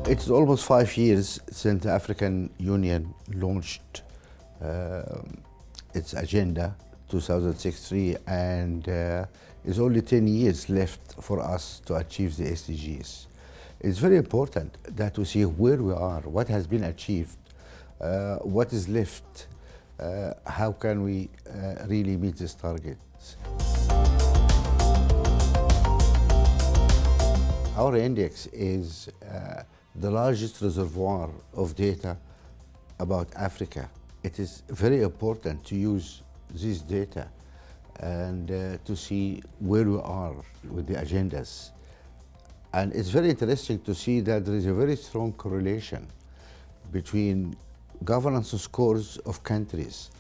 It's almost 5 years since the African Union launched uh, its agenda 2063, and it's only 10 years left for us to achieve the SDGs. It's very important that we see where we are, what has been achieved, what is left, how can we really meet these targets. Our index is the largest reservoir of data about Africa. It is very important to use this data and to see where we are with the agendas. And it's very interesting to see that there is a very strong correlation between governance scores of countries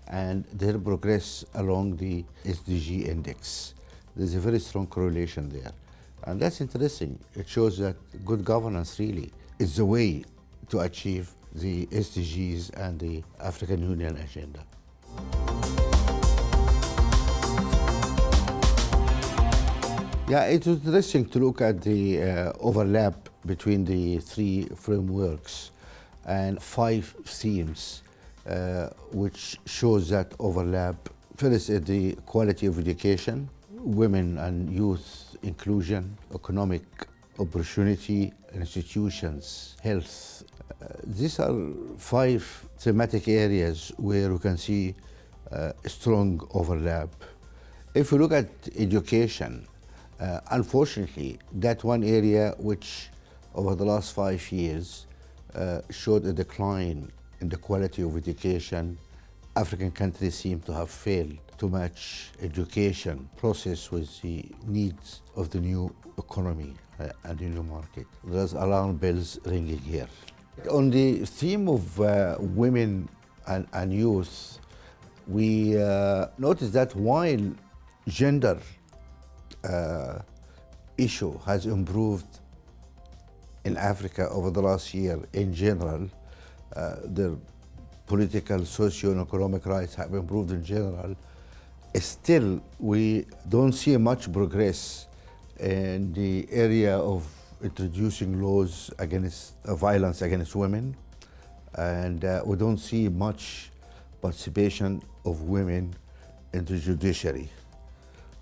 and their progress along the SDG index. There's a very strong correlation there. And that's interesting. It shows that good governance really is the way to achieve the SDGs and the African Union agenda. Yeah, it was interesting to look at the overlap between the three frameworks and 5 themes, which shows that overlap. First is the quality of education, women and youth inclusion, economic opportunity, institutions, health. These are 5 thematic areas where we can see strong overlap. If we look at education, unfortunately, that one area which over the last 5 years showed a decline in the quality of education. African countries seem to have failed to match education process with the needs of the new economy and the new market. There's alarm bells ringing here. On the theme of women and youth, we noticed that while gender issue has improved in Africa over the last year in general, the political, socio and economic rights have improved in general, still we don't see much progress in the area of introducing laws against violence against women, and we don't see much participation of women in the judiciary.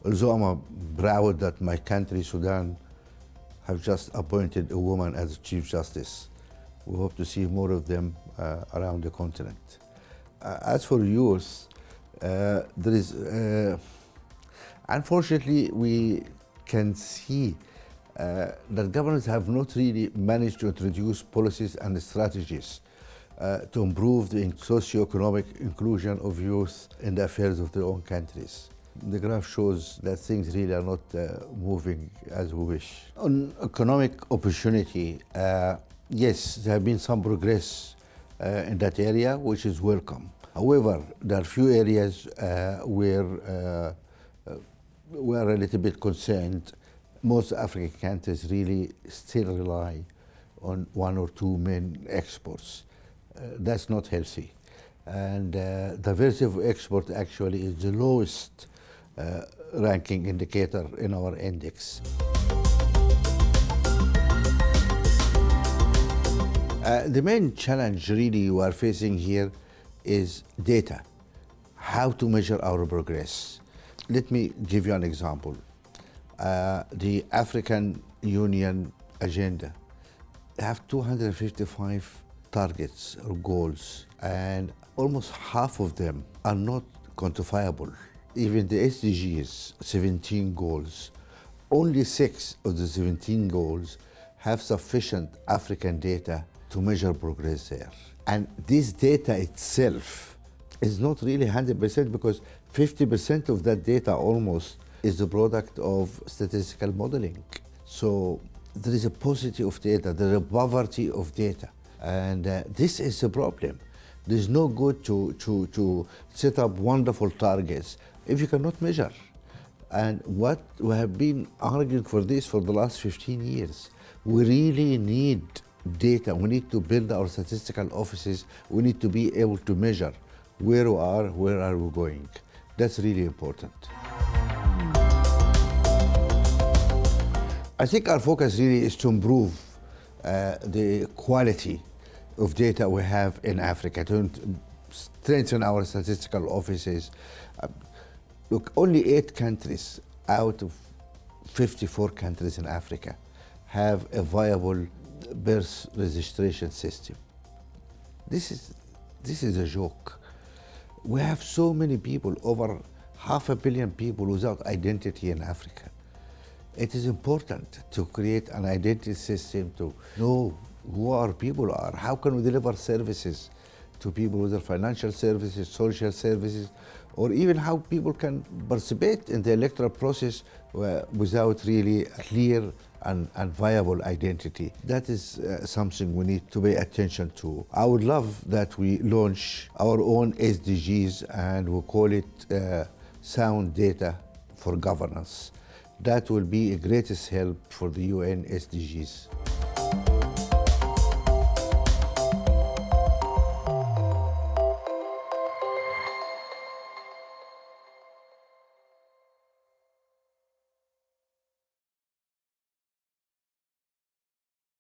Although I'm proud that my country, Sudan, have just appointed a woman as Chief Justice. We hope to see more of them around the continent. As for youth, there is, unfortunately, we can see that governments have not really managed to introduce policies and strategies to improve the socio-economic inclusion of youth in the affairs of their own countries. The graph shows that things really are not moving as we wish. On economic opportunity, yes, there have been some progress in that area, which is welcome. However, there are few areas where we are a little bit concerned. Most African countries really still rely on 1 or 2 main exports. That's not healthy. And diversity of export actually is the lowest ranking indicator in our index. The main challenge really we are facing here is data, how to measure our progress. Let me give you an example. The African Union agenda have 255 targets or goals, and almost half of them are not quantifiable. Even the SDGs, 17 goals, only 6 of the 17 goals have sufficient African data to measure progress there. And this data itself is not really 100% because 50% of that data almost is the product of statistical modeling. So there is a paucity of data, there is a poverty of data. And this is a problem. There's no good to set up wonderful targets if you cannot measure. And what we have been arguing for this for the last 15 years. We really need data. We need to build our statistical offices. We need to be able to measure where we are, where are we going. That's really important. I think our focus really is to improve the quality of data we have in Africa, to strengthen our statistical offices. Look, only 8 countries out of 54 countries in Africa have a viable birth registration system. This is a joke. We have so many people, over 500 million people without identity in Africa. It is important to create an identity system to know who our people are. How can we deliver services to people, whether financial services, social services, or even how people can participate in the electoral process without really a clear and viable identity. That is something we need to pay attention to. I would love that we launch our own SDGs and we call it Sound Data for Governance. That will be a greatest help for the UN SDGs.